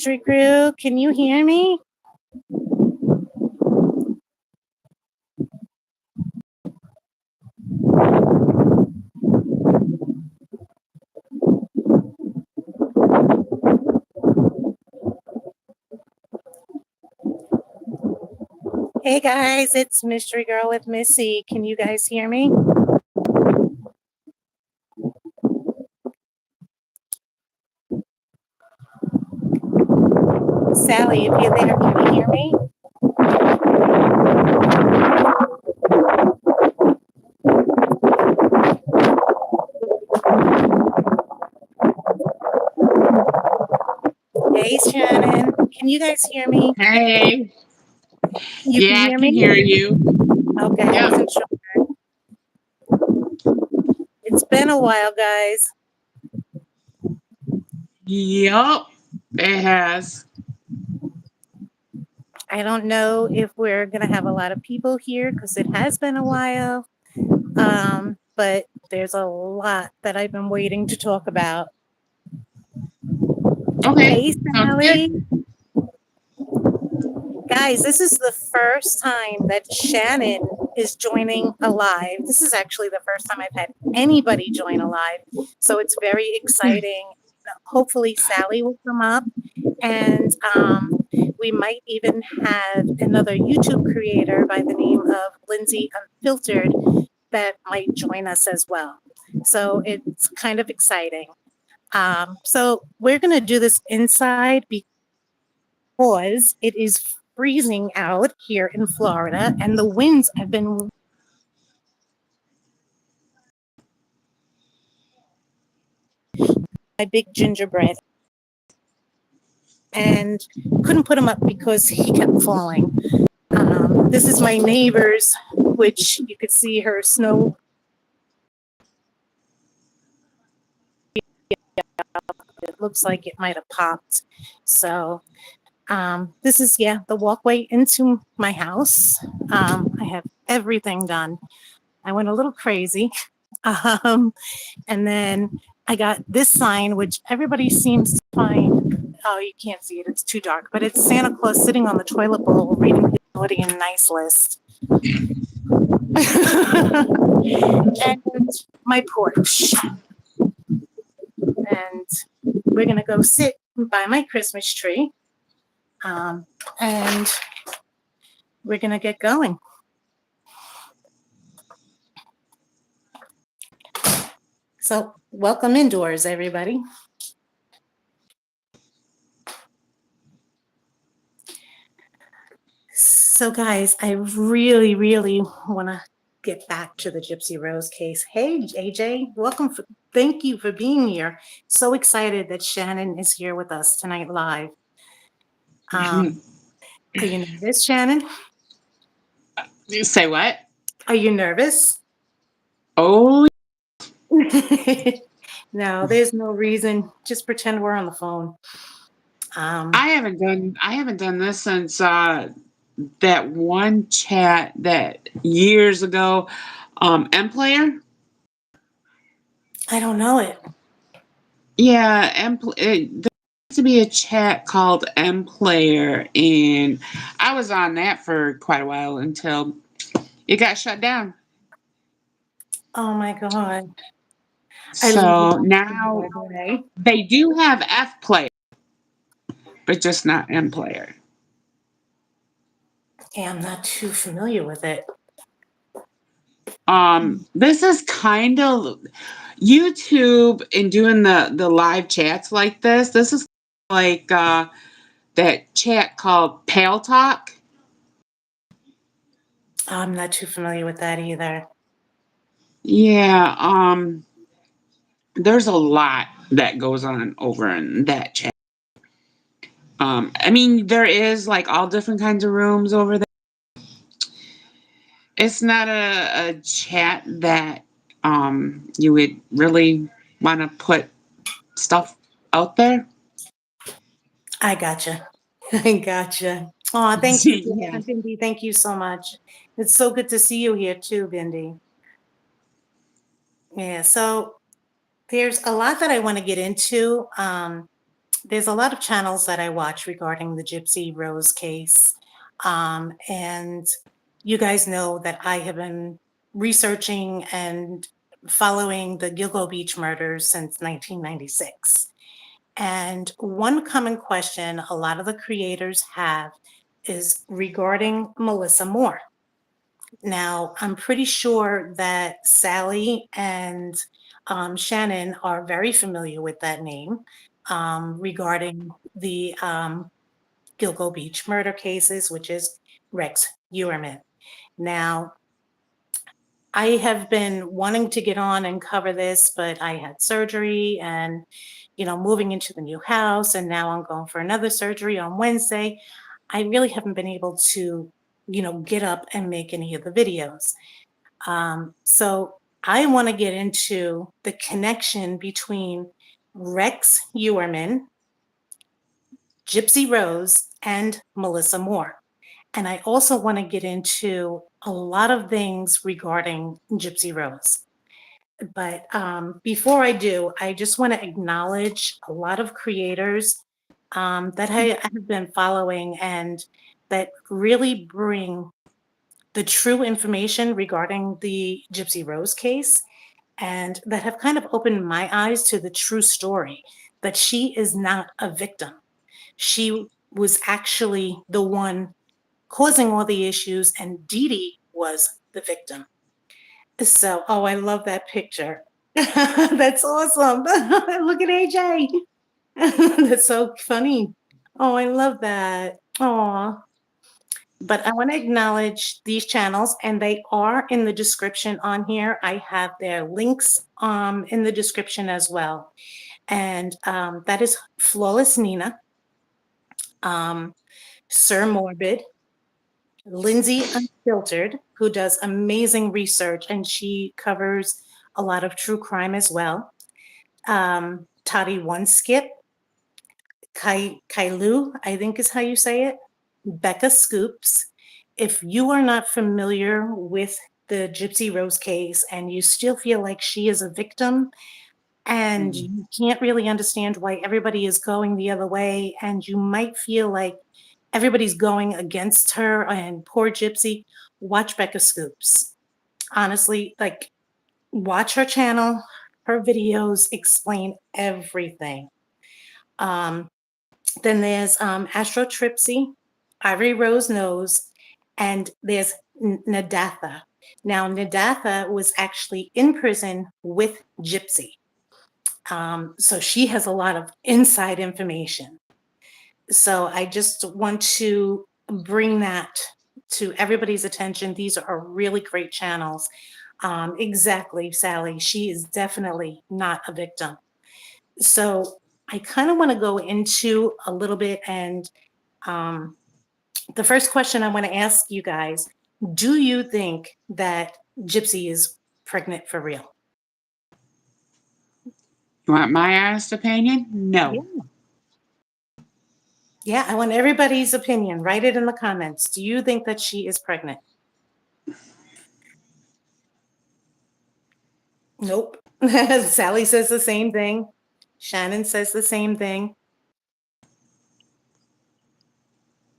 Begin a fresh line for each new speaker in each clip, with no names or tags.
Mystery Crew, can you hear me? Hey guys, it's Mystery Girl with Missy. Can you guys hear me? Sally, if you're there, can you hear me? Hey Shannon, can you guys hear me?
Hey.
You
Yeah,
can hear
I can
me?
hear you.
Okay, I
Yeah.
wasn't sure. It's been a while, guys.
Yep. It has.
I don't know if we're going to have a lot of people here because it has been a while. But there's a lot that I've been waiting to talk about.
Okay.
Hey,
Sounds good.
Sally. Guys, this is the first time that Shannon is joining a live. This is actually the first time I've had anybody join a live. So it's very exciting. Hopefully, Sally will come up. And we might even have another YouTube creator by the name of Lindsay Unfiltered that might join us as well. So it's kind of exciting. So we're going to do this inside because it is freezing out here in Florida and the winds have been my big gingerbread and couldn't put him up because he kept falling. This is my neighbor's, which you could see her snow. It looks like it might have popped. So this is, the walkway into my house. I have everything done. I went a little crazy. And then I got this sign, which everybody seems to find. Oh, you can't see it. It's too dark. But it's Santa Claus sitting on the toilet bowl reading the naughty and nice list. And my porch. And we're going to go sit by my Christmas tree. And we're going to get going. So welcome indoors, everybody. So guys, I really, really want to get back to the Gypsy Rose case. Hey, AJ, welcome. Thank you for being here. So excited that Shannon is here with us tonight live. Are you nervous, Shannon?
You say what?
Are you nervous?
Oh.
No, there's no reason. Just pretend we're on the phone.
I haven't done this since that one chat that years ago. M Player?
I don't know it.
Yeah, there used to be a chat called M Player, and I was on that for quite a while until it got shut down.
Oh my God.
So now they do have F Player, but just not M Player.
Yeah, I'm not too familiar with it.
This is kind of YouTube and doing the live chats like this. This is like that chat called Pale Talk.
I'm not too familiar with that either.
Yeah, there's a lot that goes on over in that chat. I mean, there is like all different kinds of rooms over there. It's not a chat that you would really want to put stuff out there.
I gotcha. I gotcha. Oh, thank you,
Yeah.
Bindi. Thank you so much. It's so good to see you here too, Bindi. Yeah, so there's a lot that I want to get into. there's a lot of channels that I watch regarding the Gypsy Rose case. And you guys know that I have been researching and following the Gilgo Beach murders since 1996. And one common question a lot of the creators have is regarding Melissa Moore. Now, I'm pretty sure that Sally and Shannon are very familiar with that name regarding the Gilgo Beach murder cases, which is Rex Heuermann. Now, I have been wanting to get on and cover this, but I had surgery and, moving into the new house, and now I'm going for another surgery on Wednesday. I really haven't been able to, get up and make any of the videos. So I want to get into the connection between Rex Heuermann, Gypsy Rose, and Melissa Moore. And I also want to get into a lot of things regarding Gypsy Rose. But before I do, I just want to acknowledge a lot of creators that I have been following and that really bring the true information regarding the Gypsy Rose case and that have kind of opened my eyes to the true story that she is not a victim. She was actually the one causing all the issues, and Dee Dee was the victim. So, oh, I love that picture. That's awesome. Look at AJ. That's so funny. Oh, I love that. Oh, but I want to acknowledge these channels, and they are in the description on here. I have their links in the description as well. And that is Flawless Nina, Sir Morbid, Lindsay Unfiltered, who does amazing research, and she covers a lot of true crime as well. Toddie One Skip, Kailu, I think is how you say it, Becca Scoops. If you are not familiar with the Gypsy Rose case and you still feel like she is a victim and you can't really understand why everybody is going the other way, and you might feel like everybody's going against her and poor Gypsy, watch Becca Scoops. Honestly, like, watch her channel. Her videos explain everything. Then there's Astro Tripsy, Ivory Rose Nose, and there's Nadatha. Now, Nadatha was actually in prison with Gypsy. So she has a lot of inside information. So I just want to bring that to everybody's attention. These are really great channels. Exactly, Sally. She is definitely not a victim. So I kind of want to go into a little bit, and the first question I want to ask you guys, do you think that Gypsy is pregnant for real?
You want my honest opinion? No.
Yeah. Yeah, I want everybody's opinion. Write it in the comments. Do you think that she is pregnant? Nope. Sally says the same thing. Shannon says the same thing.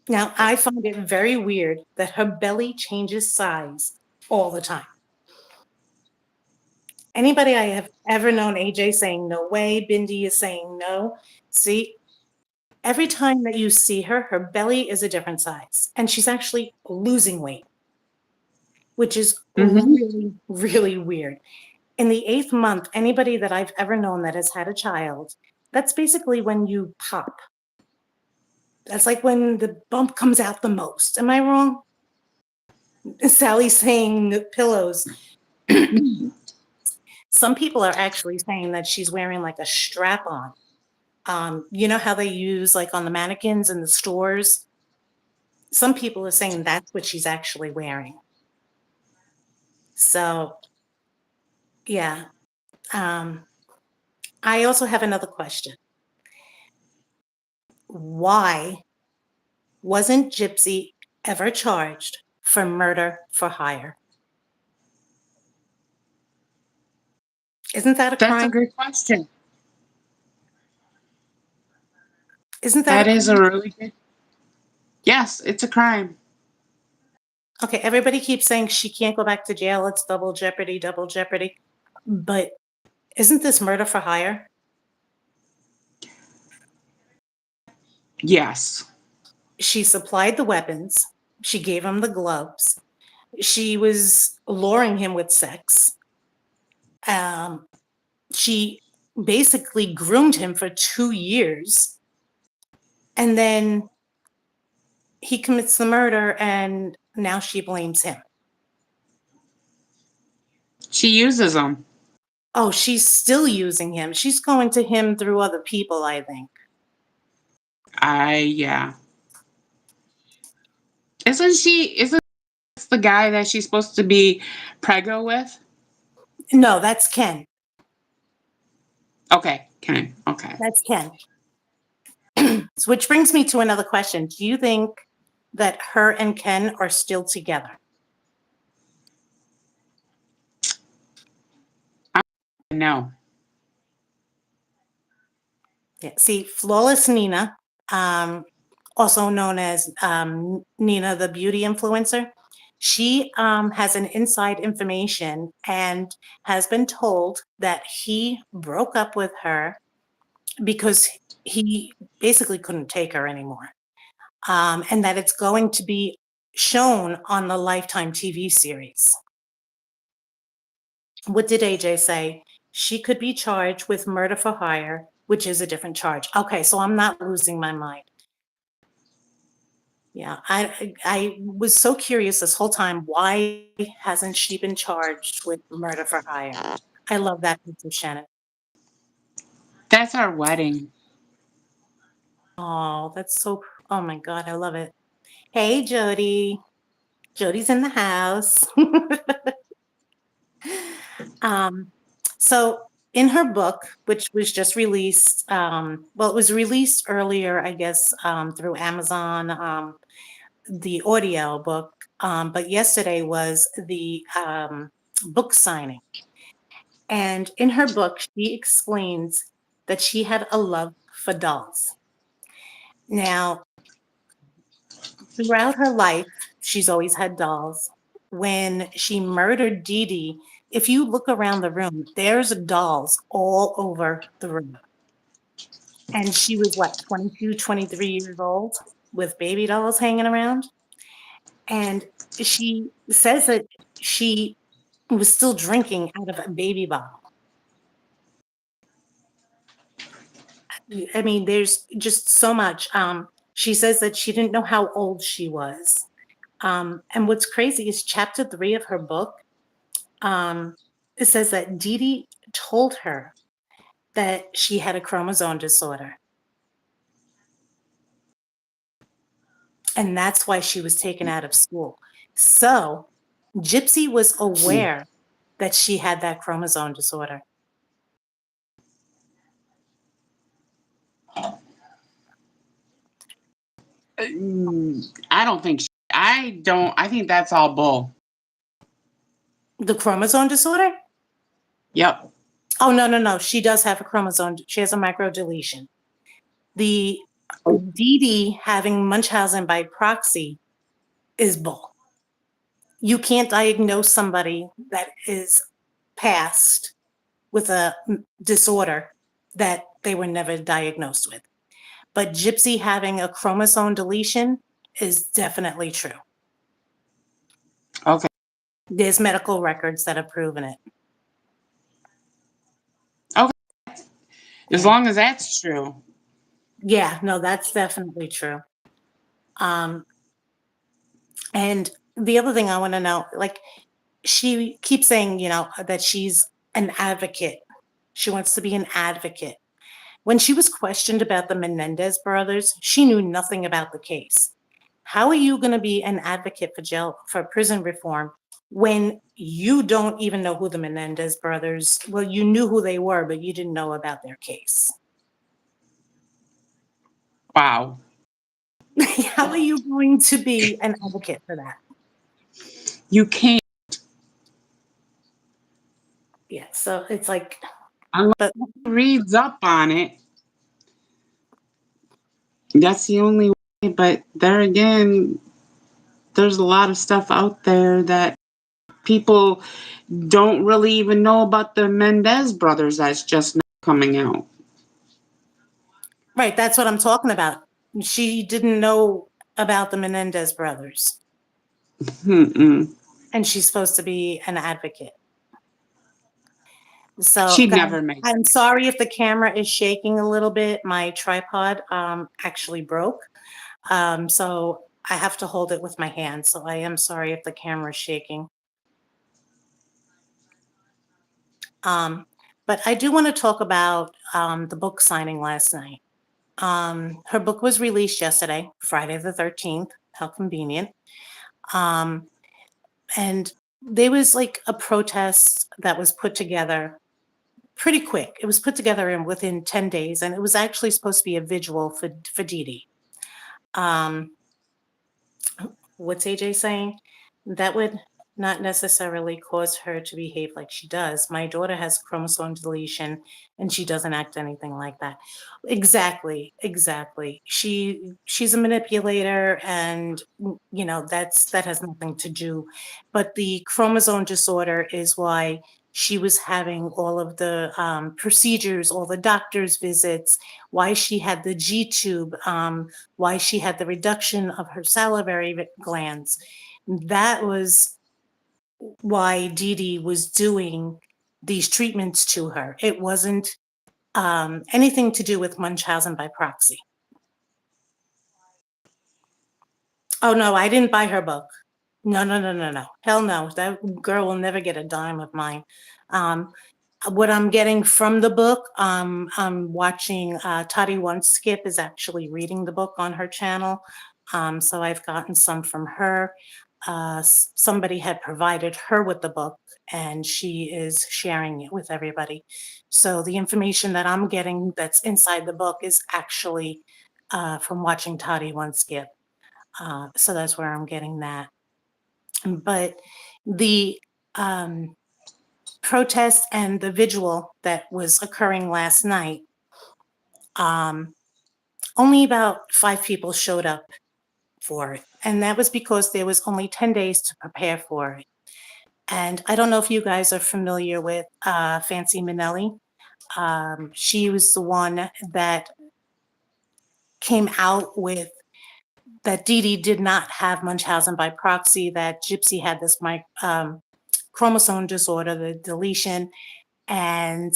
Now, I find it very weird that her belly changes size all the time. Anybody I have ever known, AJ saying no way, Bindi is saying no. See, every time that you see her, her belly is a different size, and she's actually losing weight, which is really, really weird. In the 8th month, anybody that I've ever known that has had a child, that's basically when you pop. That's like when the bump comes out the most. Am I wrong? Sally's saying pillows. Some people are actually saying that she's wearing like a strap on. You know how they use like on the mannequins in the stores? Some people are saying that's what she's actually wearing. So, yeah. I also have another question. Why wasn't Gypsy ever charged for murder for hire? Isn't that a
That's a
crime?
good question.
Isn't that
That
a
is a
crime?
really good. Yes, it's a crime.
Okay, everybody keeps saying she can't go back to jail. It's double jeopardy, double jeopardy. But isn't this murder for hire?
Yes.
She supplied the weapons. She gave him the gloves. She was luring him with sex. Um, she basically groomed him for 2 years. And then he commits the murder, and now she blames him.
She uses them.
Oh, she's still using him. She's going to him through other people, I think.
Yeah. Isn't this the guy that she's supposed to be preggo with?
No, that's Ken.
Okay, Ken. Okay.
That's Ken. So, which brings me to another question. Do you think that her and Ken are still together?
No.
Yeah. See, Flawless Nina, also known as Nina, the beauty influencer, she has an inside information and has been told that he broke up with her because he basically couldn't take her anymore. And that it's going to be shown on the Lifetime TV series. What did AJ say? She could be charged with murder for hire, which is a different charge. Okay, so I'm not losing my mind. Yeah, I was so curious this whole time. Why hasn't she been charged with murder for hire? I love that picture, Shannon.
That's our wedding.
Oh, that's so. Oh my God, I love it. Hey, Jody. Jody's in the house. Um, so in her book, which was just released, well, it was released earlier, I guess, through Amazon, the audio book, but yesterday was the book signing. And in her book, she explains that she had a love for dolls. Now, throughout her life, she's always had dolls. When she murdered Dee Dee, if you look around the room, there's dolls all over the room. And she was what, 22, 23 years old with baby dolls hanging around? And she says that she was still drinking out of a baby bottle. I mean, there's just so much. She says that she didn't know how old she was. And what's crazy is chapter 3 of her book. It says that Dee Dee told her that she had a chromosome disorder. And that's why she was taken out of school. So Gypsy was aware that she had that chromosome disorder.
I don't think. I think that's all bull.
The chromosome disorder?
Yep.
Oh, no. She does have a chromosome. She has a microdeletion. The Dee Dee having Munchausen by proxy is bull. You can't diagnose somebody that is past with a disorder that they were never diagnosed with. But Gypsy having a chromosome deletion is definitely true.
Okay.
There's medical records that have proven it.
Okay. As long as that's true.
Yeah, no, that's definitely true. And the other thing I want to know, like, she keeps saying, that she's an advocate. She wants to be an advocate. When she was questioned about the Menendez brothers, she knew nothing about the case. How are you going to be an advocate for prison reform when you don't even know who the Menendez brothers, well, you knew who they were, but you didn't know about their case?
Wow.
How are you going to be an advocate for that?
You can't.
Yeah, so it's like,
Unless
but
it reads up on it. That's the only way. But there again, there's a lot of stuff out there that people don't really even know about the Mendez brothers that's just now coming out.
Right, that's what I'm talking about. She didn't know about the Menendez brothers,
Mm-mm.
and she's supposed to be an advocate. So,
She
guys,
never made.
I'm sorry if the camera is shaking a little bit. My tripod actually broke. So I have to hold it with my hand. So I am sorry if the camera is shaking. But I do want to talk about the book signing last night. Her book was released yesterday, Friday the 13th. How convenient. And there was like a protest that was put together pretty quick. It was put together within 10 days, and it was actually supposed to be a vigil for Dee Dee. What's AJ saying? That would not necessarily cause her to behave like she does. My daughter has chromosome deletion and she doesn't act anything like that. Exactly. She's a manipulator, and that has nothing to do. But the chromosome disorder is why she was having all of the procedures, all the doctor's visits, why she had the G tube, why she had the reduction of her salivary glands. That was why Dee Dee was doing these treatments to her. It wasn't anything to do with Munchausen by proxy. Oh, no, I didn't buy her book. No. Hell no. That girl will never get a dime of mine. What I'm getting from the book, I'm watching Toddie One Skip is actually reading the book on her channel. So I've gotten some from her. Somebody had provided her with the book and she is sharing it with everybody. So the information that I'm getting that's inside the book is actually from watching Toddie One Skip. So that's where I'm getting that. But the protest and the vigil that was occurring last night, only about 5 people showed up for it. And that was because there was only 10 days to prepare for it. And I don't know if you guys are familiar with Fancy Minnelli. She was the one that came out with that Dee Dee did not have Munchausen by proxy, that Gypsy had this chromosome disorder, the deletion. And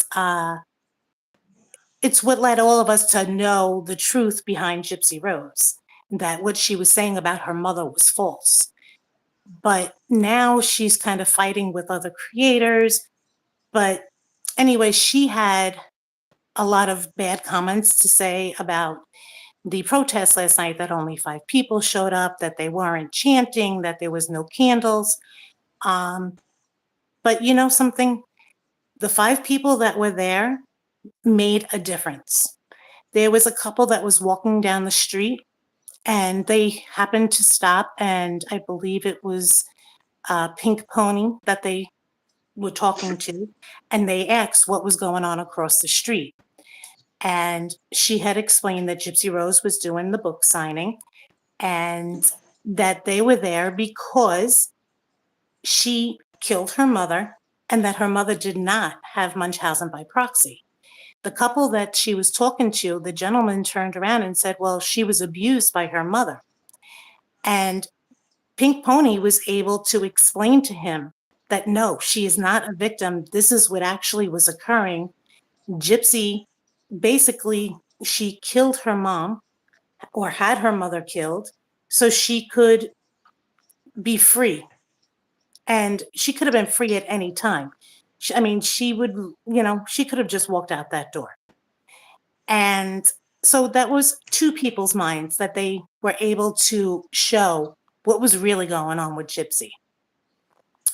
it's what led all of us to know the truth behind Gypsy Rose, that what she was saying about her mother was false. But now she's kind of fighting with other creators. But anyway, she had a lot of bad comments to say about the protest last night, that only 5 people showed up, that they weren't chanting, that there was no candles. But you know something? The 5 people that were there made a difference. There was a couple that was walking down the street and they happened to stop, and I believe it was Pink Pony that they were talking to, and they asked what was going on across the street. And she had explained that Gypsy Rose was doing the book signing and that they were there because she killed her mother and that her mother did not have Munchausen by proxy. The couple that she was talking to, the gentleman turned around and said, well, she was abused by her mother. And Pink Pony was able to explain to him that no, she is not a victim. This is what actually was occurring. Gypsy, basically, she killed her mom or had her mother killed so she could be free. And she could have been free at any time. She would, she could have just walked out that door. And so that was 2 people's minds that they were able to show what was really going on with Gypsy.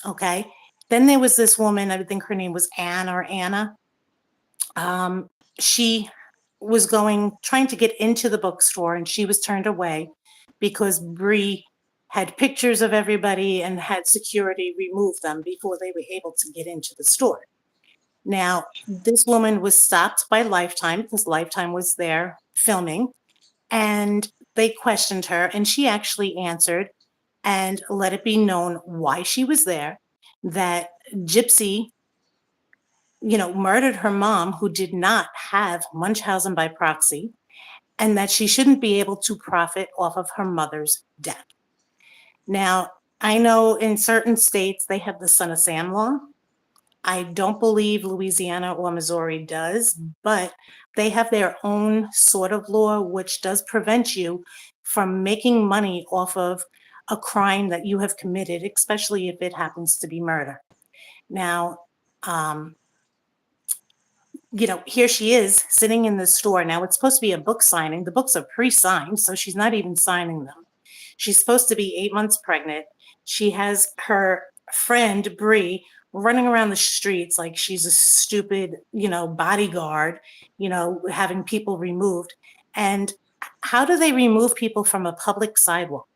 Okay. Then there was this woman, I think her name was Anne or Anna. She was trying to get into the bookstore, and she was turned away because Bree had pictures of everybody and had security remove them before they were able to get into the store. Now, this woman was stopped by Lifetime because Lifetime was there filming, And they questioned her, and she actually answered and let it be known why she was there, that Gypsy, murdered her mom, who did not have Munchausen by proxy, and that she shouldn't be able to profit off of her mother's death. Now, I know in certain states they have the Son of Sam law. I don't believe Louisiana or Missouri does, but they have their own sort of law which does prevent you from making money off of a crime that you have committed, especially if it happens to be murder. Now, here she is sitting in the store. Now, it's supposed to be a book signing. The books are pre-signed, so she's not even signing them. She's supposed to be 8 months pregnant. She has her friend, Bree, running around the streets like she's a stupid, bodyguard, having people removed. And how do they remove people from a public sidewalk?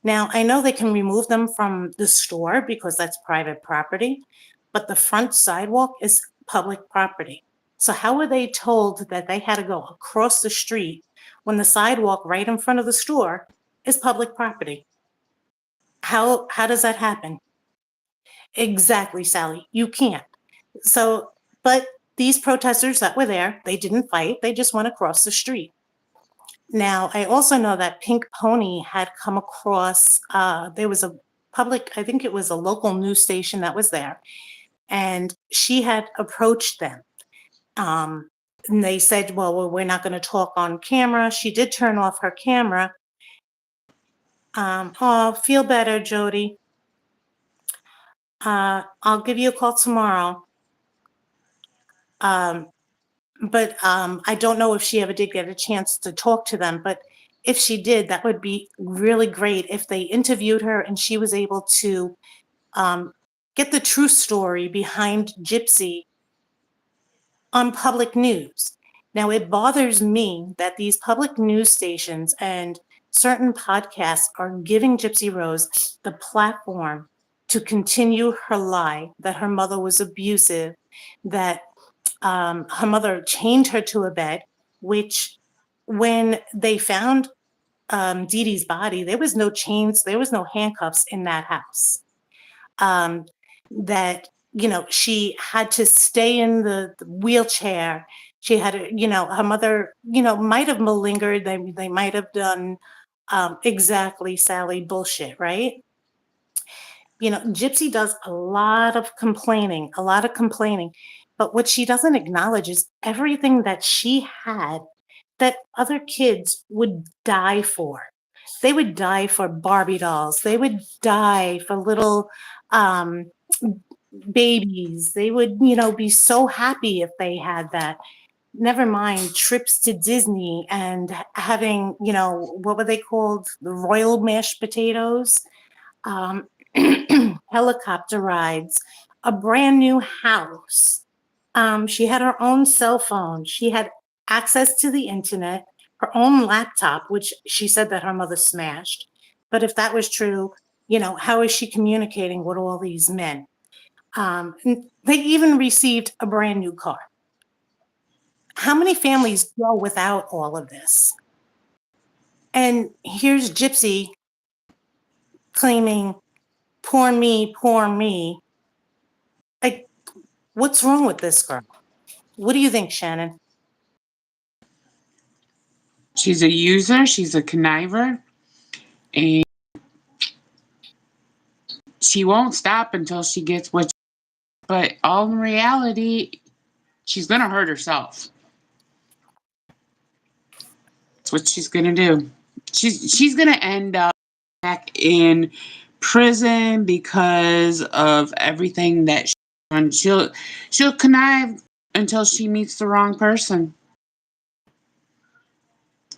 Now, I know they can remove them from the store because that's private property, but the front sidewalk is public property. So how were they told that they had to go across the street when the sidewalk right in front of the store is public property? How does that happen? Exactly, Sally. You can't. So, but these protesters that were there, they didn't fight. They just went across the street. Now, I also know that Pink Pony had come across, there was a public, I think it was a local news station that was there, and she had approached them. And they said, well, we're not going to talk on camera. She did turn off her camera. Oh, feel better, Jody. I'll give you a call tomorrow. But I don't know if she ever did get a chance to talk to them. But if she did, that would be really great if they interviewed her and she was able to get the true story behind Gypsy on public news. Now, it bothers me that these public news stations and certain podcasts are giving Gypsy Rose the platform to continue her lie that her mother was abusive, that her mother chained her to a bed, which when they found Dee Dee's body, there was no chains, there was no handcuffs in that house. That, she had to stay in the wheelchair. She had, her mother, might have malingered. They might have done exactly, Sally, bullshit, right? Gypsy does a lot of complaining, but what she doesn't acknowledge is everything that she had that other kids would die for. They would die for Barbie dolls. They would die for little babies. They would, be so happy if they had that. Never mind trips to Disney and having, what were they called? The royal mashed potatoes, helicopter rides, a brand new house. She had her own cell phone. She had access to the internet, her own laptop, which she said that her mother smashed. But if that was true, how is she communicating with all these men? They even received a brand new car. How many families go without all of this? And here's Gypsy claiming, poor me, poor me. Like, what's wrong with this girl? What do you think, Shannon?
She's a user, she's a conniver, and she won't stop until she gets what. But all in reality, she's gonna hurt herself. That's what she's gonna do. She's gonna end up back in prison because of everything that she's done. She'll connive until she meets the wrong person.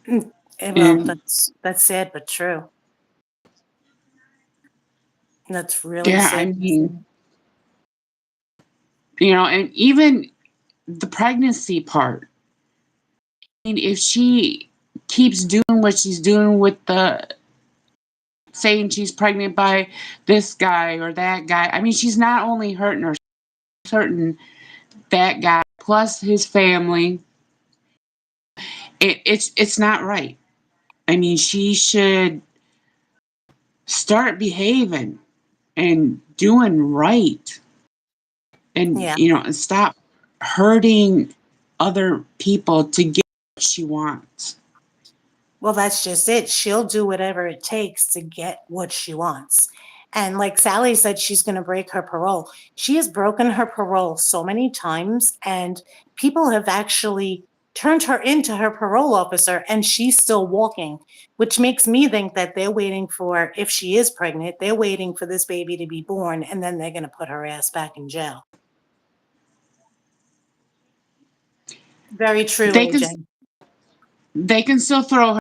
Well,
And
that's sad but true. That's really
yeah,
sad.
I mean, and even the pregnancy part. I mean, if she keeps doing what she's doing with the saying she's pregnant by this guy or that guy, I mean, she's not only hurting herself, she's hurting that guy plus his family. It's not right. I mean, she should start behaving and doing right, and
Yeah.
and stop hurting other people to get what she wants.
Well, that's just it. She'll do whatever it takes to get what she wants. And like Sally said, she's going to break her parole. She has broken her parole so many times, and people have actually turned her into her parole officer, and she's still walking, which makes me think that they're waiting for, if she is pregnant, they're waiting for this baby to be born, and then they're going to put her ass back in jail. Very true,
They can
AJ.
they can still throw her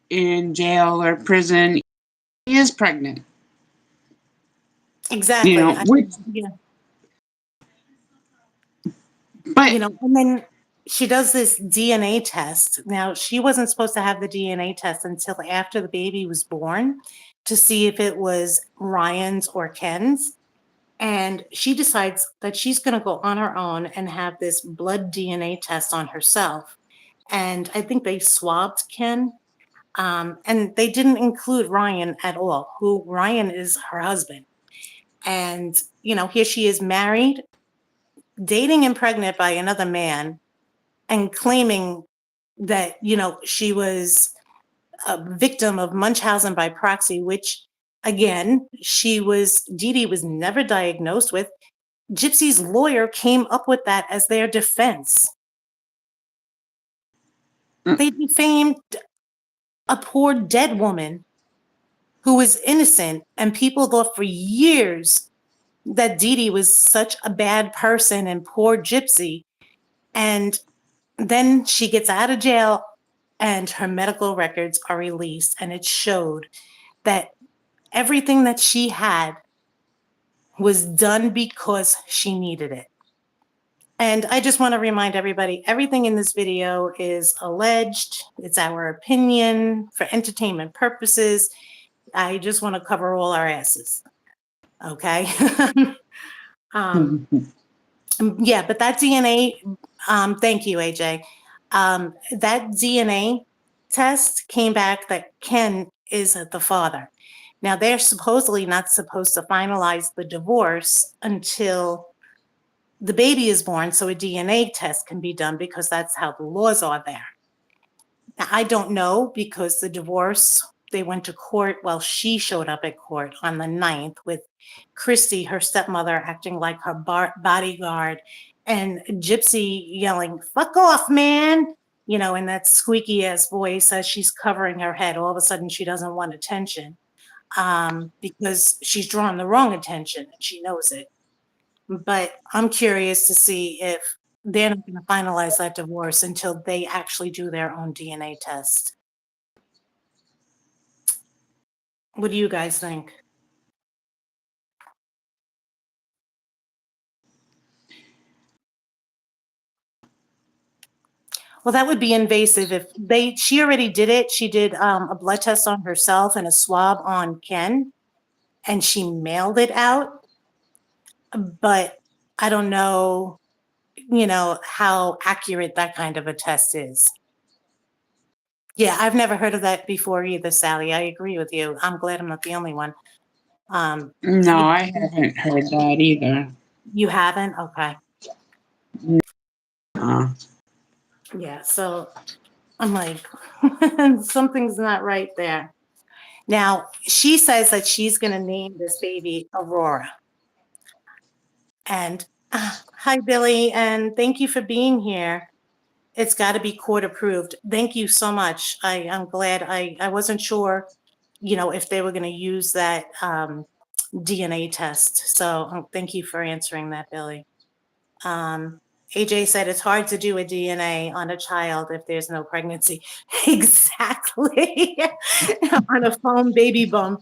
in jail or prison. She is pregnant.
Exactly. I
Which,
mean, yeah.
but
And then she does this DNA test. Now, she wasn't supposed to have the DNA test until after the baby was born to see if it was Ryan's or Ken's. And she decides that she's going to go on her own and have this blood DNA test on herself. And I think they swabbed Ken. And they didn't include Ryan at all, who Ryan is her husband. And, here she is married, dating and pregnant by another man, and claiming that, she was a victim of Munchausen by proxy, which again, Dee Dee was never diagnosed with. Gypsy's lawyer came up with that as their defense. They defamed a poor dead woman who was innocent, and people thought for years that Dee Dee was such a bad person and poor Gypsy. And then she gets out of jail and her medical records are released, and it showed that everything that she had was done because she needed it. And I just want to remind everybody, everything in this video is alleged. It's our opinion for entertainment purposes. I just want to cover all our asses. Okay. Yeah, but that DNA, thank you, AJ. That DNA test came back that Ken is the father. Now, they're supposedly not supposed to finalize the divorce until the baby is born, so a DNA test can be done because that's how the laws are there. Now, I don't know because the divorce, they went to court. Well, she showed up at court on the 9th with Christy, her stepmother, acting like her bodyguard, and Gypsy yelling, "Fuck off, man," in that squeaky ass voice as she's covering her head. All of a sudden, she doesn't want attention because she's drawing the wrong attention and she knows it. But I'm curious to see if they're not going to finalize that divorce until they actually do their own DNA test. What do you guys think? Well, that would be invasive if she already did it. She did a blood test on herself and a swab on Ken, and she mailed it out. But I don't know, how accurate that kind of a test is. Yeah, I've never heard of that before either, Sally. I agree with you. I'm glad I'm not the only one.
no, I haven't heard that either.
You haven't? Okay.
Uh,
Yeah, so I'm like, something's not right there. Now, she says that she's going to name this baby Aurora. And hi, Billy, and thank you for being here. It's got to be court approved. Thank you so much. I'm glad. I wasn't sure, if they were going to use that DNA test. So thank you for answering that, Billy. AJ said it's hard to do a DNA on a child if there's no pregnancy. Exactly. On a foam baby bump.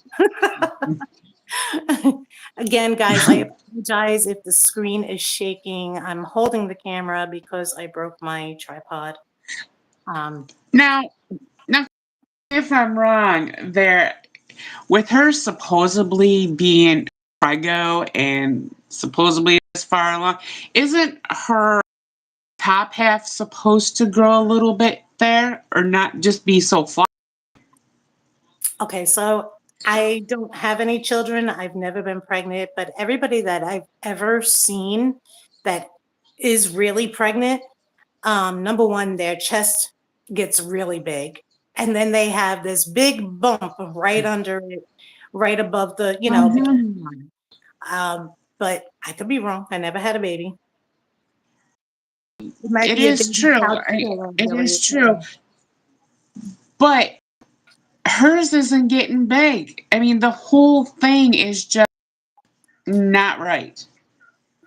Again, guys, I apologize if the screen is shaking. I'm holding the camera because I broke my tripod.
now, if I'm wrong, with her supposedly being preggo and supposedly this far along, isn't her top half supposed to grow a little bit there, or not just be so flat?
Okay, so I don't have any children. I've never been pregnant, but everybody that I've ever seen that is really pregnant, number one, their chest gets really big. And then they have this big bump right under it, right above the, the
Mhm.
line. But I could be wrong. I never had a baby. It might
It
be a
is
baby
true.
couch pillow,
It
really.
is true. But hers isn't getting big. I mean, the whole thing is just not right.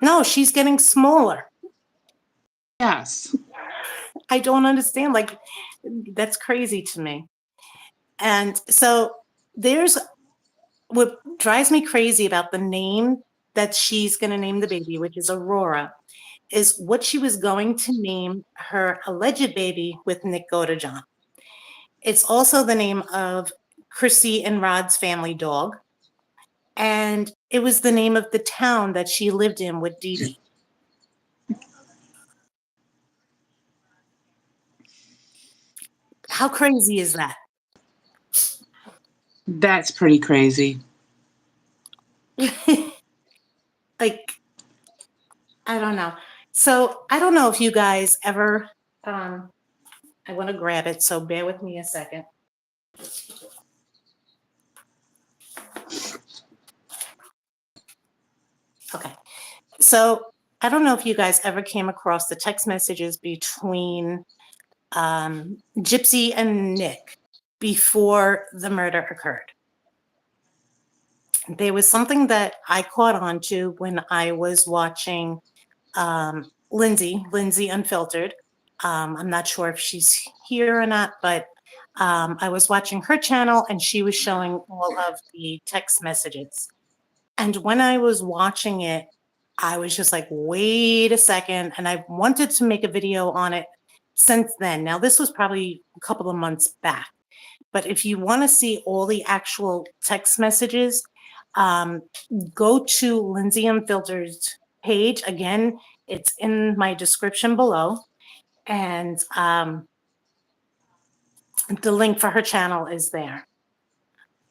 No, she's getting smaller.
Yes.
I don't understand. Like, that's crazy to me. And so there's what drives me crazy about the name that she's going to name the baby, which is Aurora, is what she was going to name her alleged baby with Nick Godejohn. It's also the name of Chrissy and Rod's family dog. And it was the name of the town that she lived in with Dee Dee. How crazy is that?
That's pretty crazy.
Like, I don't know. So I don't know if you guys ever, I want to grab it, so bear with me a second. Okay. So I don't know if you guys ever came across the text messages between Gypsy and Nick before the murder occurred. There was something that I caught on to when I was watching Lindsay Unfiltered. I'm not sure if she's here or not, but I was watching her channel and she was showing all of the text messages. And when I was watching it, I was just like, wait a second. And I wanted to make a video on it since then. Now, this was probably a couple of months back. But if you want to see all the actual text messages, go to Lindsay Unfiltered's page. Again, it's in my description below. And the link for her channel is there.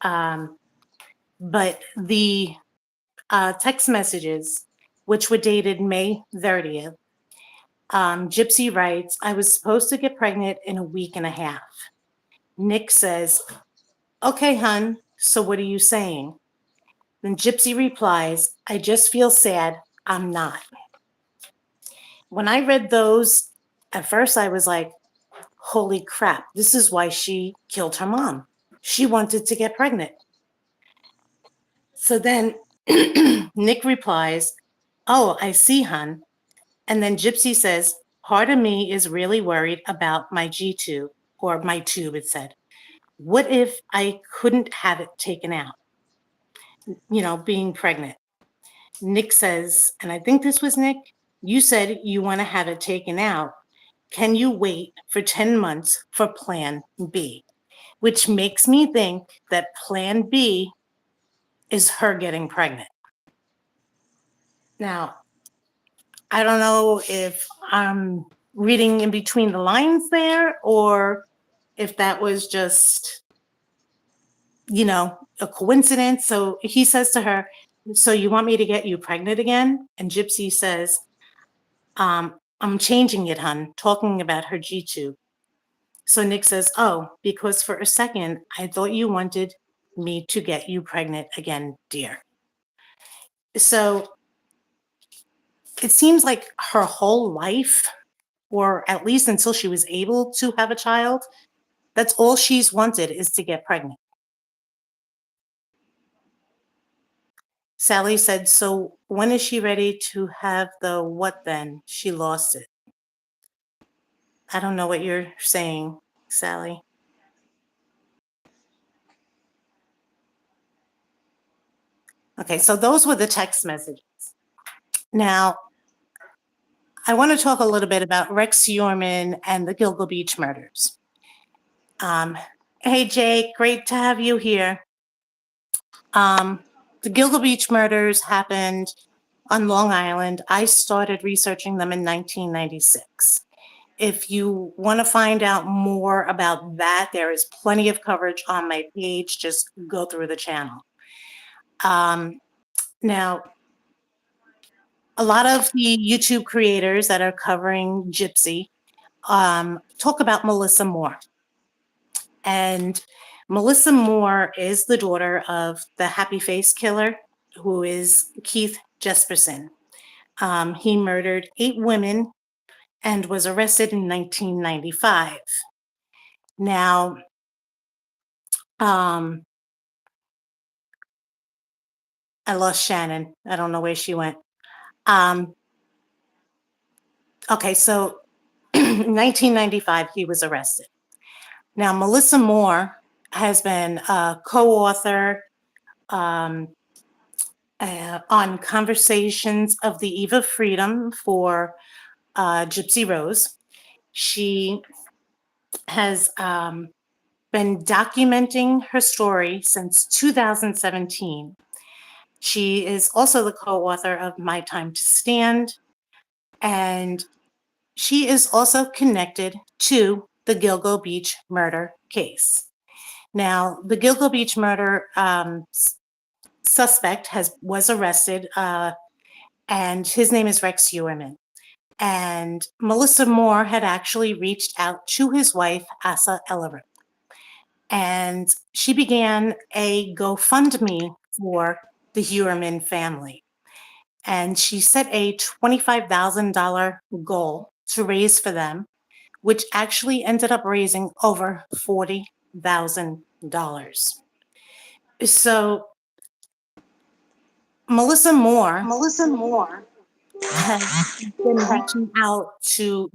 But the text messages, which were dated May 30th, Gypsy writes, I was supposed to get pregnant in a week and a half. Nick says, okay, hun, so what are you saying? Then Gypsy replies, I just feel sad. I'm not. When I read those, at first I was like, holy crap, this is why she killed her mom. She wanted to get pregnant. So then Nick replies, oh, I see, hun. And then Gypsy says, part of me is really worried about my G tube, or my tube, it said. What if I couldn't have it taken out? Being pregnant. Nick says, and I think this was Nick, you said you want to have it taken out. Can you wait for 10 months for plan B? Which makes me think that plan B is her getting pregnant. Now, I don't know if I'm reading in between the lines there or if that was just, a coincidence. So he says to her, so you want me to get you pregnant again? And Gypsy says, I'm changing it, hun, talking about her G tube. So Nick says, oh, because for a second, I thought you wanted me to get you pregnant again, dear. So it seems like her whole life, or at least until she was able to have a child, that's all she's wanted is to get pregnant. Sally said, so when is she ready to have the what then? She lost it. I don't know what you're saying, Sally. Okay, so those were the text messages. Now, I want to talk a little bit about Rex Heuermann and the Gilgo Beach murders. Hey, Jake, great to have you here. The Gilgo Beach murders happened on Long Island. I started researching them in 1996. if you want to find out more about that, there is plenty of coverage on my page. Just go through the channel. Now, a lot of the YouTube creators that are covering Gypsy talk about Melissa Moore. And Melissa Moore is the daughter of the Happy Face Killer, who is Keith Jesperson. He murdered 8 women and was arrested in 1995. Now, I lost Shannon. I don't know where she went. Okay, so in 1995, he was arrested. Now, Melissa Moore has been a co-author on Conversations of the Eve of Freedom for Gypsy Rose. She has been documenting her story since 2017. She is also the co-author of My Time to Stand, and she is also connected to the Gilgo Beach murder case. Now, the Gilgo Beach murder suspect was arrested, and his name is Rex Heuermann. And Melissa Moore had actually reached out to his wife, Asa Ellery, and she began a GoFundMe for the Heuermann family. And she set a $25,000 goal to raise for them, which actually ended up raising over $40,000. So Melissa Moore has been reaching out to,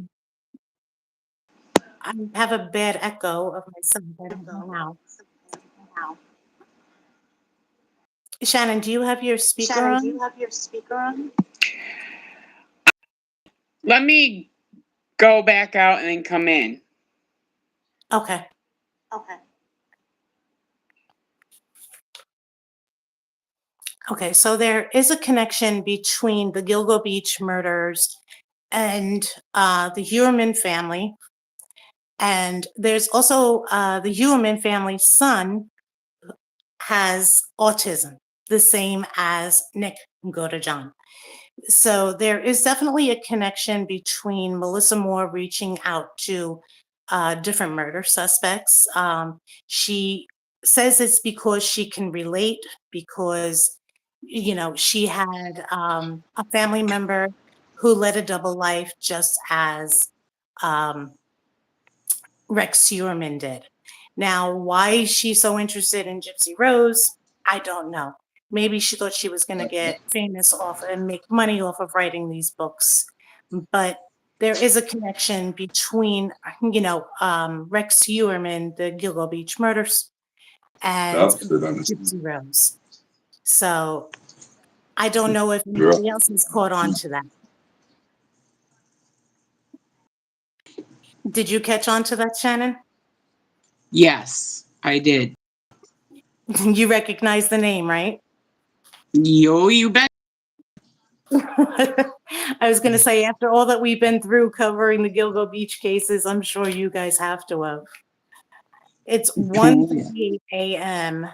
I have a bad echo of myself. I don't know how. Shannon, do you have your speaker on?
Let me go back out and then come in.
Okay. Okay, so there is a connection between the Gilgo Beach murders and the Heuermann family. And there's also the Heuermann family's son has autism, the same as Nick Godejohn. So there is definitely a connection between Melissa Moore reaching out to different murder suspects. She says it's because she can relate, because, you know, she had a family member who led a double life just as Rex Heuermann did. Now, why she's so interested in Gypsy Rose, I don't know. Maybe she thought she was going to get famous off and make money off of writing these books. But there is a connection between, you know, Rex Heuermann, the Gilgo Beach murders, and Gypsy Rose. So I don't know if anybody else has caught on to that. Did you catch on to that, Shannon?
Yes, I did.
You recognize the name, right?
Yo, you bet.
I was going to say, after all that we've been through covering the Gilgo Beach cases, I'm sure you guys have to have. It's 1:38 a.m.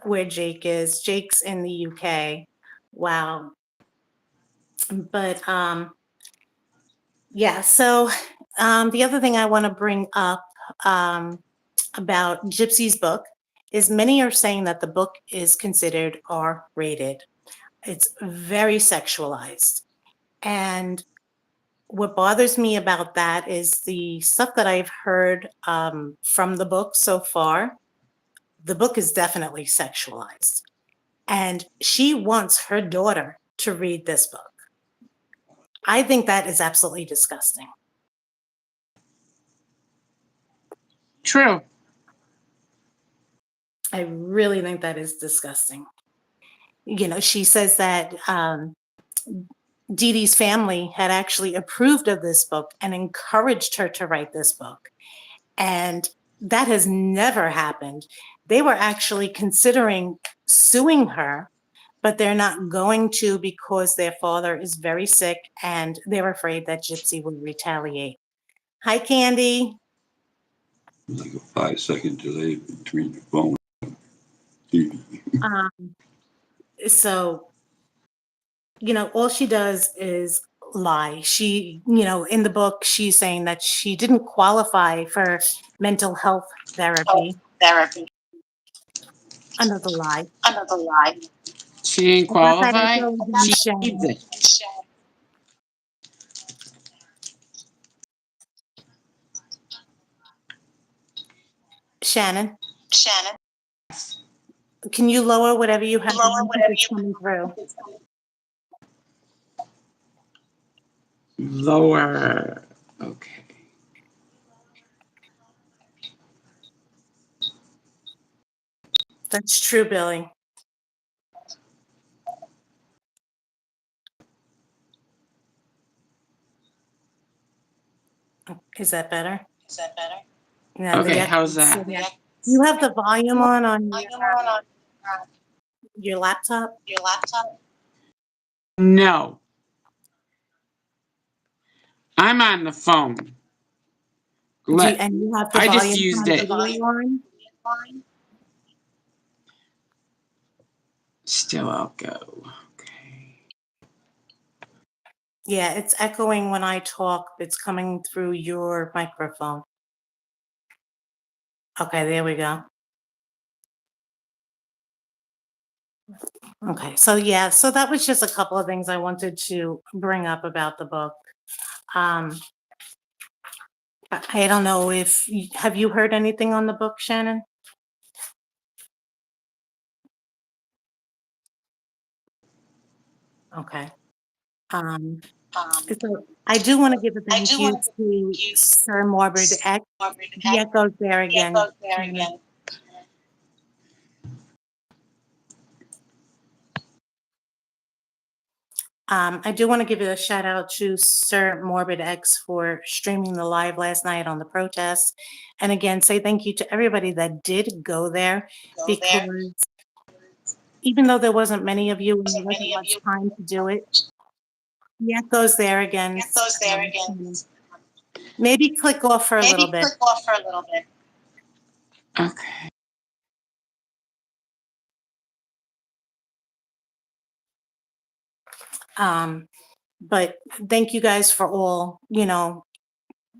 where Jake is. Jake's in the UK. Wow. But yeah, so the other thing I want to bring up about Gypsy's book is many are saying that the book is considered R-rated. It's very sexualized. And what bothers me about that is the stuff that I've heard from the book so far. The book is definitely sexualized. And she wants her daughter to read this book. I think that is absolutely disgusting.
True.
I really think that is disgusting. You know, she says that Dee Dee's family had actually approved of this book and encouraged her to write this book. And that has never happened. They were actually considering suing her, but they're not going to because their father is very sick and they're afraid that Gypsy will retaliate. Hi, Candy.
Like a 5-second delay between the phone and TV.
So, all she does is lie. She, in the book, she's saying that she didn't qualify for mental health therapy.
Therapy.
Another lie.
Another lie. She didn't
I got that
qualify.
echo again,
She
Shannon.
needs it.
Shannon,
Shannon.
can you lower whatever you have
Lower
on?
whatever
It's
you
coming through.
Lower. Okay.
That's true, Billy. Is that better?
Is that better?
Yeah,
Okay,
the
how's that?
so you have the volume on your laptop?
Your laptop? No. I'm on the phone.
And you have the
I
volume
just used
on the
it.
video on?
Still I'll go. Okay.
Yeah, it's echoing when I talk. It's coming through your microphone. Okay, there we go. Okay, so that was just a couple of things I wanted to bring up about the book. I don't know have you heard anything on the book, Shannon? Okay. So I do want to give a thank you to Sir Morbid X. The echo's there again. Shannon. I do want to give a shout out to Sir Morbid X for streaming the live last night on the protest. And again, say thank you to everybody that did go there, because even though there wasn't many of you and there wasn't much time to do it, the echo's there again. Maybe click off for a little bit.
Okay.
But thank you guys for all,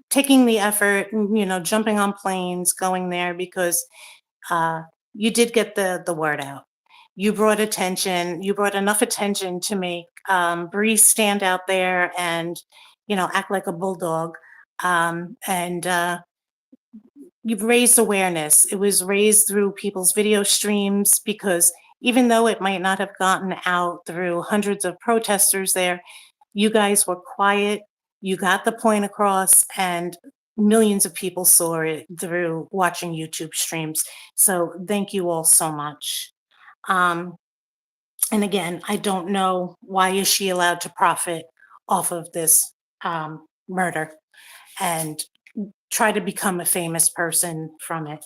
taking the effort, jumping on planes, going there, because you did get the word out. You brought attention. You brought enough attention to make Bree stand out there and, act like a bulldog. And you've raised awareness. It was raised through people's video streams, because even though it might not have gotten out through hundreds of protesters there, you guys were quiet. You got the point across, and millions of people saw it through watching YouTube streams. So thank you all so much. And again, I don't know, why is she allowed to profit off of this murder and try to become a famous person from it?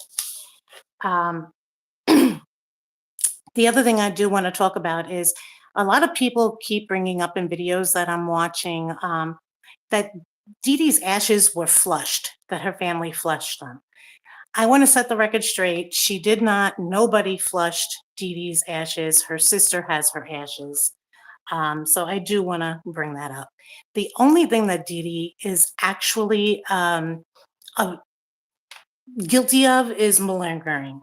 The other thing I do want to talk about is a lot of people keep bringing up in videos that I'm watching that Dee Dee's ashes were flushed, that her family flushed them. I want to set the record straight. She did not. Nobody flushed Dee Dee's ashes. Her sister has her ashes. So I do want to bring that up. The only thing that Dee Dee is actually guilty of is malingering.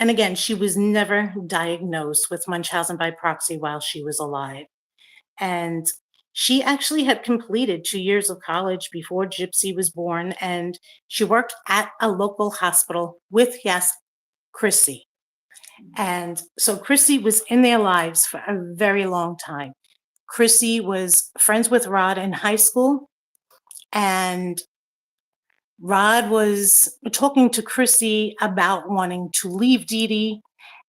And again, she was never diagnosed with Munchausen by proxy while she was alive. And she actually had completed 2 years of college before Gypsy was born, and she worked at a local hospital with, yes, Chrissy. And so Chrissy was in their lives for a very long time. Chrissy was friends with Rod in high school, and Rod was talking to Chrissy about wanting to leave Dee Dee.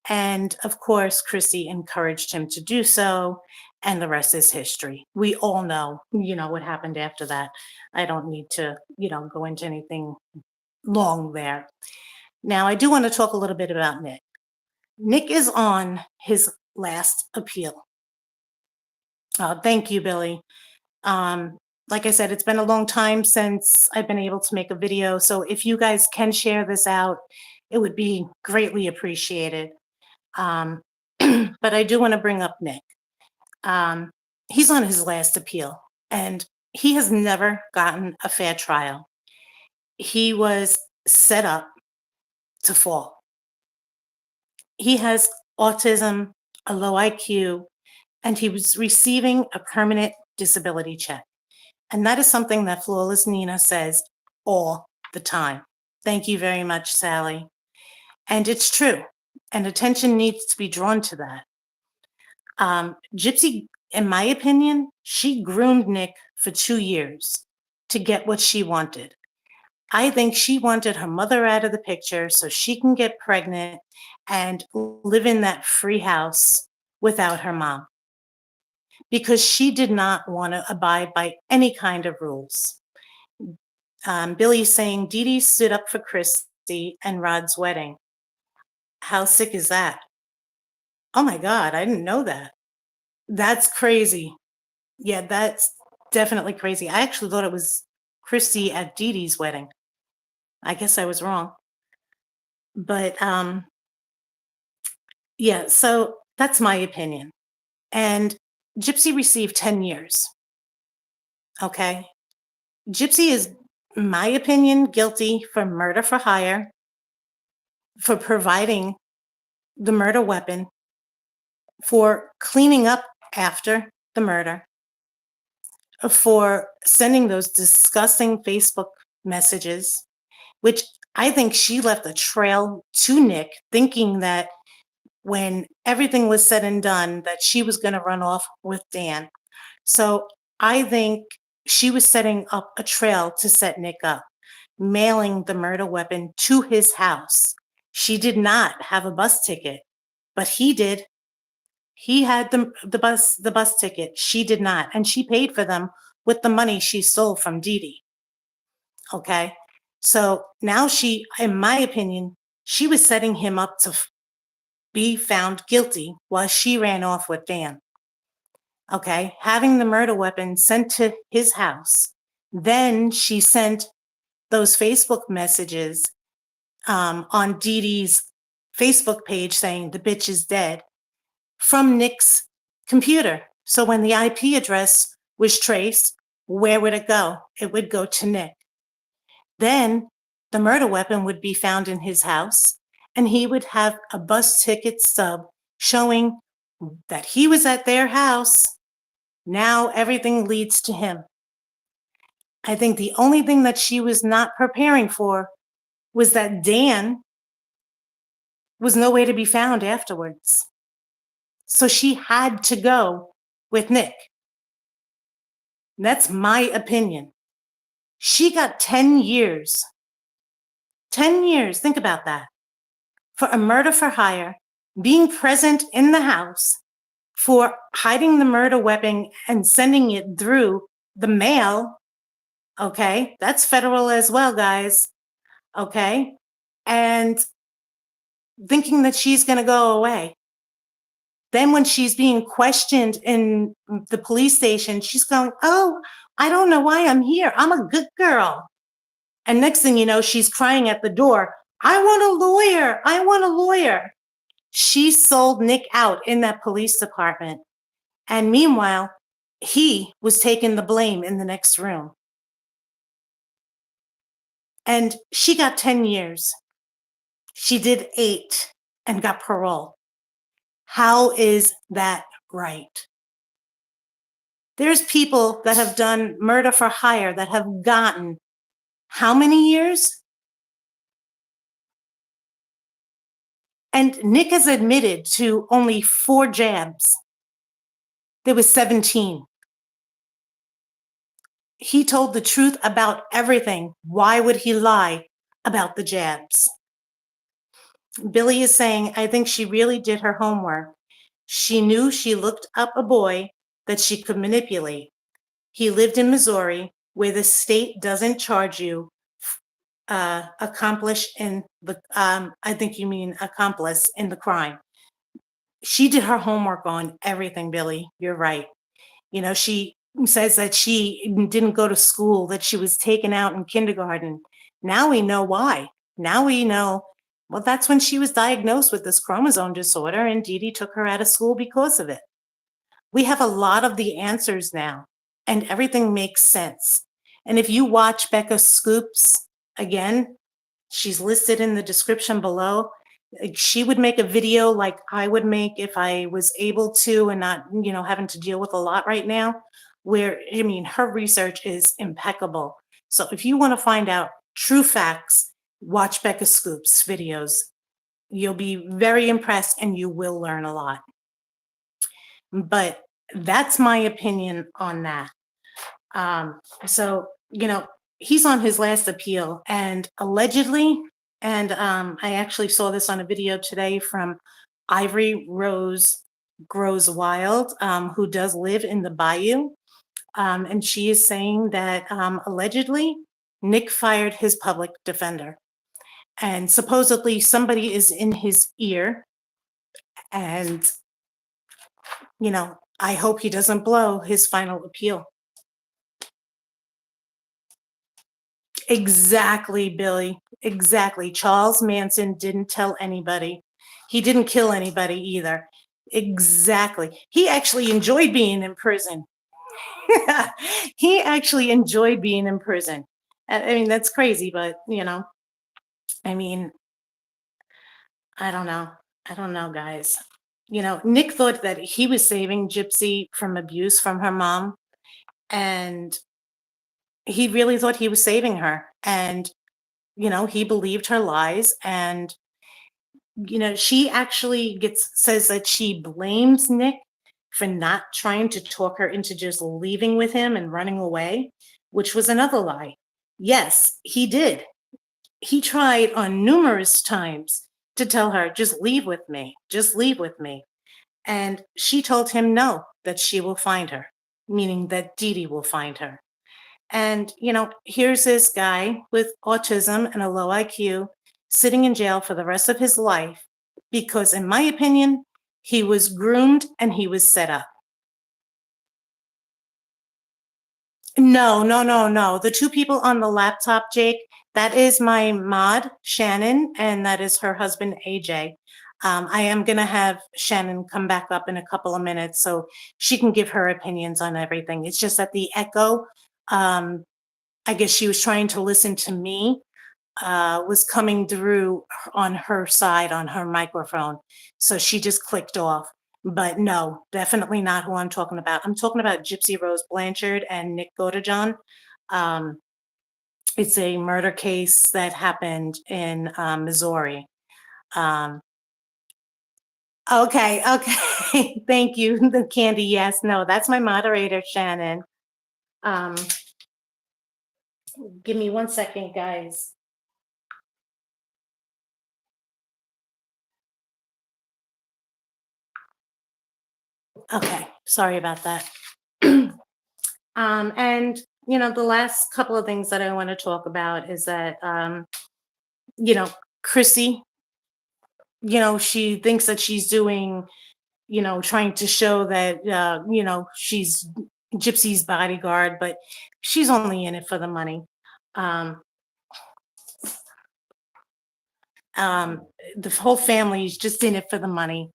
And of course, Chrissy encouraged him to do so. And the rest is history. We all know, what happened after that. I don't need to, go into anything long there. Now, I do want to talk a little bit about Nick. Nick is on his last appeal. Thank you, Billy. like I said, it's been a long time since I've been able to make a video. So if you guys can share this out, it would be greatly appreciated. But I do want to bring up Nick. He's on his last appeal, and he has never gotten a fair trial. He was set up to fall. He has autism, a low IQ, and he was receiving a permanent disability check. And that is something that Flawless Nina says all the time. Thank you very much, Sally. And it's true. And attention needs to be drawn to that. Gypsy, in my opinion, she groomed Nick for 2 years to get what she wanted. I think she wanted her mother out of the picture so she can get pregnant and live in that free house without her mom, because she did not want to abide by any kind of rules. Billy's saying Dee Dee stood up for Christy and Rod's wedding. How sick is that? Oh my God, I didn't know that. That's crazy. Yeah, that's definitely crazy. I actually thought it was Christy at Dee Dee's wedding. I guess I was wrong. But yeah, so that's my opinion. And Gypsy received 10 years. Okay. Gypsy is, in my opinion, guilty for murder for hire, for providing the murder weapon, for cleaning up after the murder, for sending those disgusting Facebook messages, which I think she left a trail to Nick, thinking that when everything was said and done, that she was going to run off with Dan. So I think she was setting up a trail to set Nick up, mailing the murder weapon to his house. She did not have a bus ticket, but he did. He had the bus ticket. She did not, and she paid for them with the money she stole from Dee Dee. Okay, so now she, in my opinion, she was setting him up to be found guilty while she ran off with Dan. Okay, having the murder weapon sent to his house. Then she sent those Facebook messages on Dee Dee's Facebook page saying the bitch is dead from Nick's computer. So when the IP address was traced, where would it go? It would go to Nick. Then the murder weapon would be found in his house, and he would have a bus ticket stub showing that he was at their house. Now everything leads to him. I think the only thing that she was not preparing for was that Dan was nowhere to be found afterwards. So she had to go with Nick. That's my opinion. She got 10 years. 10 years, think about that. For a murder for hire, being present in the house, for hiding the murder weapon and sending it through the mail. Okay, that's federal as well, guys. Okay, and thinking that she's going to go away. Then when she's being questioned in the police station, she's going, oh, I don't know why I'm here. I'm a good girl. And next thing you know, she's crying at the door. I want a lawyer. I want a lawyer. She sold Nick out in that police department. And meanwhile, he was taking the blame in the next room. And she got 10 years. She did 8 and got parole. How is that right? There's people that have done murder for hire that have gotten how many years? And Nick has admitted to only 4 jabs. There was 17. He told the truth about everything. Why would he lie about the jabs? Billy is saying, I think she really did her homework. She knew she looked up a boy that she could manipulate. He lived in Missouri, where the state doesn't charge you accomplice in the, I think you mean accomplice in the crime. She did her homework on everything, Billy. You're right. You know, she says that she didn't go to school, that she was taken out in kindergarten. Now we know why. Now we know, well, that's when she was diagnosed with this chromosome disorder, and Dee took her out of school because of it. We have a lot of the answers now, and everything makes sense. And if you watch Becca Scoops, again, she's listed in the description below. She would make a video like I would make if I was able to and not, having to deal with a lot right now, where, I mean, her research is impeccable. So if you want to find out true facts, watch Becca Scoops videos. You'll be very impressed and you will learn a lot. But that's my opinion on that. So, he's on his last appeal, and allegedly, and I actually saw this on a video today from Ivory Rose Grows Wild, who does live in the Bayou. And she is saying that allegedly Nick fired his public defender. And supposedly somebody is in his ear. And, I hope he doesn't blow his final appeal. Exactly, Billy. Exactly. Charles Manson didn't tell anybody. He didn't kill anybody either. Exactly. He actually enjoyed being in prison. He actually enjoyed being in prison. I mean, that's crazy, but, I mean, I don't know. I don't know, guys. Nick thought that he was saving Gypsy from abuse from her mom, and he really thought he was saving her. And, he believed her lies. And, she actually says that she blames Nick for not trying to talk her into just leaving with him and running away, which was another lie. Yes, he did. He tried on numerous times to tell her, just leave with me, just leave with me. And she told him no, that she will find her, meaning that Dee will find her. And, here's this guy with autism and a low IQ sitting in jail for the rest of his life because, in my opinion, he was groomed and he was set up. No. The two people on the laptop, Jake, that is my mod, Shannon, and that is her husband, AJ. I am going to have Shannon come back up in a couple of minutes so she can give her opinions on everything. It's just that the echo, I guess she was trying to listen to me, was coming through on her side, on her microphone. So she just clicked off. But no, definitely not who I'm talking about. I'm talking about Gypsy Rose Blanchard and Nick Godejohn. It's a murder case that happened in Missouri. Okay. Thank you, the Candy. Yes, no, that's my moderator, Shannon. Give me 1 second, guys. Okay, sorry about that. And, the last couple of things that I want to talk about is that, Chrissy, she thinks that she's doing, trying to show that, she's Gypsy's bodyguard, but she's only in it for the money. The whole family is just in it for the money.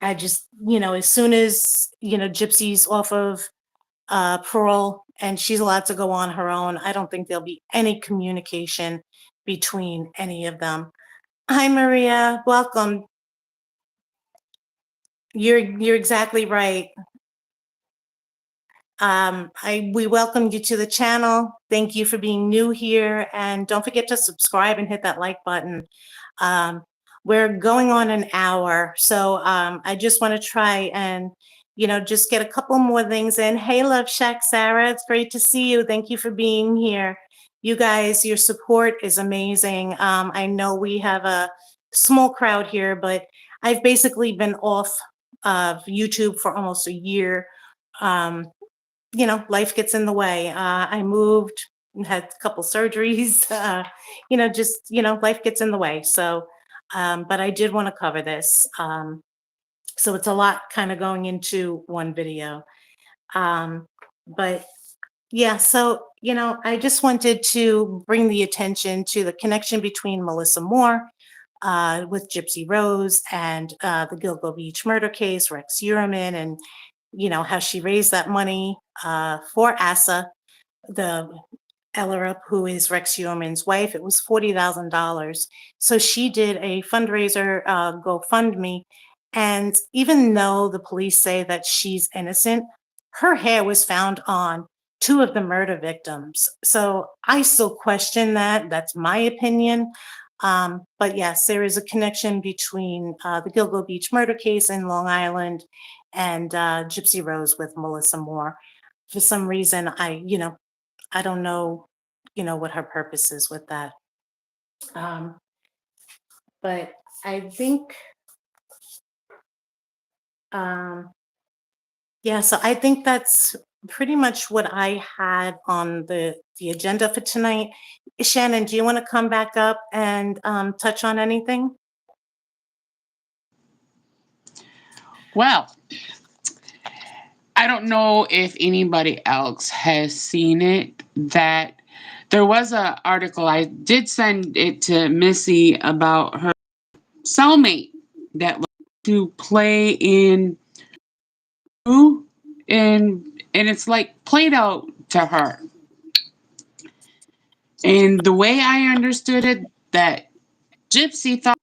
I just, as soon as, Gypsy's off of parole and she's allowed to go on her own, I don't think there'll be any communication between any of them. Hi, Maria. Welcome. You're exactly right. We welcome you to the channel. Thank you for being new here. And don't forget to subscribe and hit that like button. We're going on an hour. So I just want to try and, just get a couple more things in. Hey, Love Shack Sarah, it's great to see you. Thank you for being here. You guys, your support is amazing. I know we have a small crowd here, but I've basically been off of YouTube for almost a year. Life gets in the way. I moved, had a couple surgeries, life gets in the way. So, but I did want to cover this. So it's a lot kind of going into one video. But yeah, so, I just wanted to bring the attention to the connection between Melissa Moore with Gypsy Rose and the Gilgo Beach murder case, Rex Heuermann, and, how she raised that money for Asa, the Ellerup, who is Rex Heuermann's wife. It was $40,000. So she did a fundraiser, GoFundMe. And even though the police say that she's innocent, her hair was found on two of the murder victims. So I still question that. That's my opinion. But yes, there is a connection between the Gilgo Beach murder case in Long Island and Gypsy Rose with Melissa Moore. For some reason, I don't know, what her purpose is with that. But I think, yeah, so I think that's pretty much what I had on the agenda for tonight. Shannon, do you want to come back up and touch on anything?
Well, I don't know if anybody else has seen it, that there was an article, I did send it to Missy, about her cellmate that liked to play in and it's like played out to her. And the way I understood it, that Gypsy thought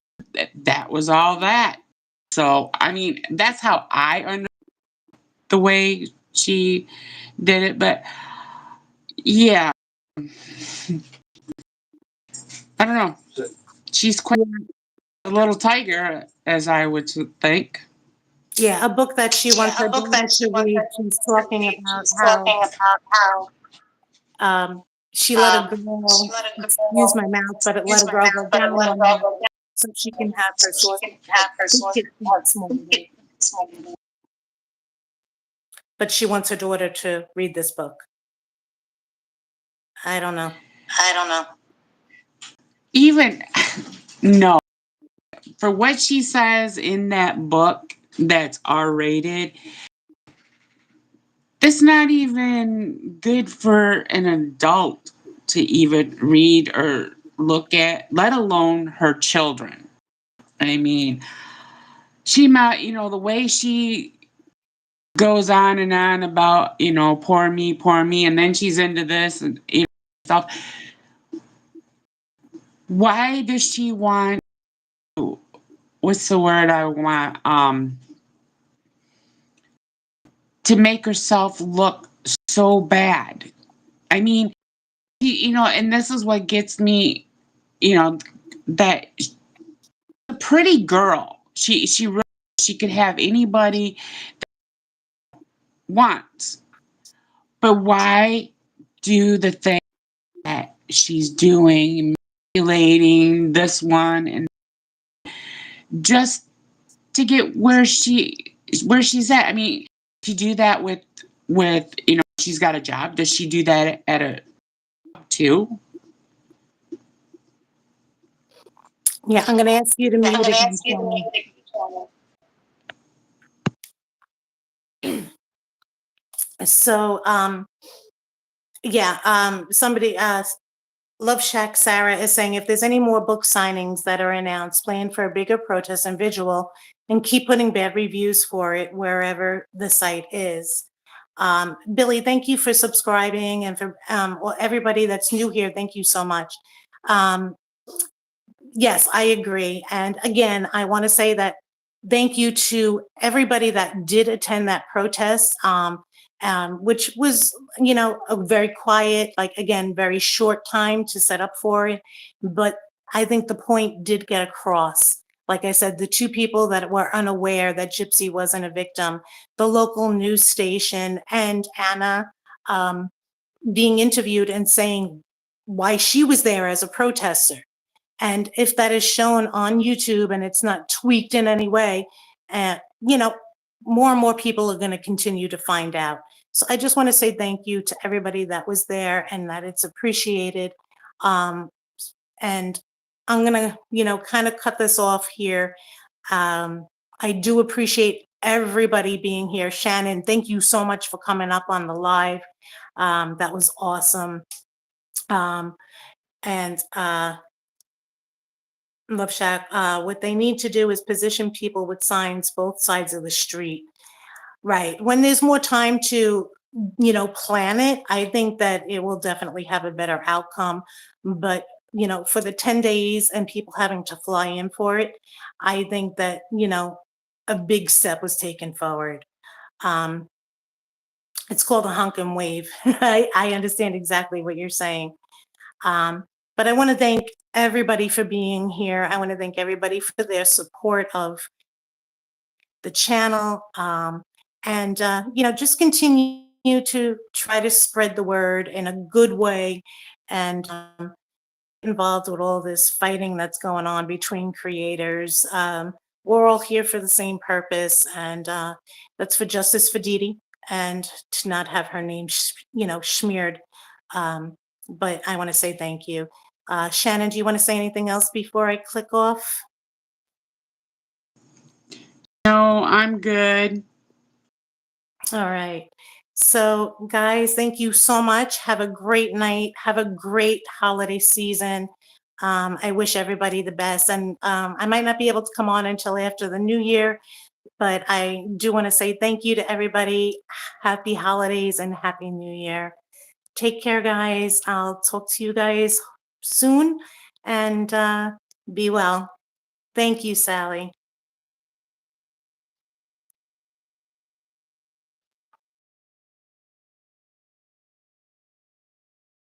that was all that. So, I mean, that's how I understood the way she did it. But yeah, I don't know. She's quite a little tiger, as I would think.
Yeah, a book that she wants her daughter to read. She's talking about how she let a girl, excuse my mouth, but it let a girl go down one night so she can have her source. But she wants her daughter to read this book. I don't know.
Even, no. For what she says in that book that's R-rated, it's not even good for an adult to even read or look at, let alone her children. I mean, she might, the way she goes on and on about, poor me, and then she's into this and stuff. Why does she want, what's the word I want, to make herself look so bad? I mean, and this is what gets me, that a pretty girl. She could have anybody that wants. But why do the thing that she's doing, manipulating this one, and just to get where she's at? I mean, she do that with she's got a job. Does she do that at a too?
Yeah, I'm going to ask you to mute again. So, somebody Love Shack Sarah is saying, if there's any more book signings that are announced, plan for a bigger protest and visual, and keep putting bad reviews for it wherever the site is. Billy, thank you for subscribing, and for everybody that's new here, thank you so much. Yes, I agree. And again, I want to say that thank you to everybody that did attend that protest, which was, a very quiet, again, very short time to set up for it. But I think the point did get across. Like I said, the two people that were unaware that Gypsy wasn't a victim, the local news station, and Anna being interviewed and saying why she was there as a protester. And if that is shown on YouTube and it's not tweaked in any way, more and more people are going to continue to find out. So I just want to say thank you to everybody that was there and that it's appreciated. And I'm going to, kind of cut this off here. I do appreciate everybody being here. Shannon, thank you so much for coming up on the live. That was awesome. And Love Shack, what they need to do is position people with signs both sides of the street. Right. When there's more time to, plan it, I think that it will definitely have a better outcome. But, for the 10 days and people having to fly in for it, I think that, a big step was taken forward. It's called a hunk and wave. I understand exactly what you're saying. But I want to thank everybody for being here. I want to thank everybody for their support of the channel. And just continue to try to spread the word in a good way and involved with all this fighting that's going on between creators. We're all here for the same purpose, and that's for justice for Dee Dee and to not have her name, smeared. But I want to say thank you. Shannon, do you want to say anything else before I click off?
No, I'm good.
All right. So, guys, thank you so much. Have a great night. Have a great holiday season. I wish everybody the best. And I might not be able to come on until after the new year, but I do want to say thank you to everybody. Happy holidays and happy new year. Take care, guys. I'll talk to you guys soon and be well. Thank you, Sally.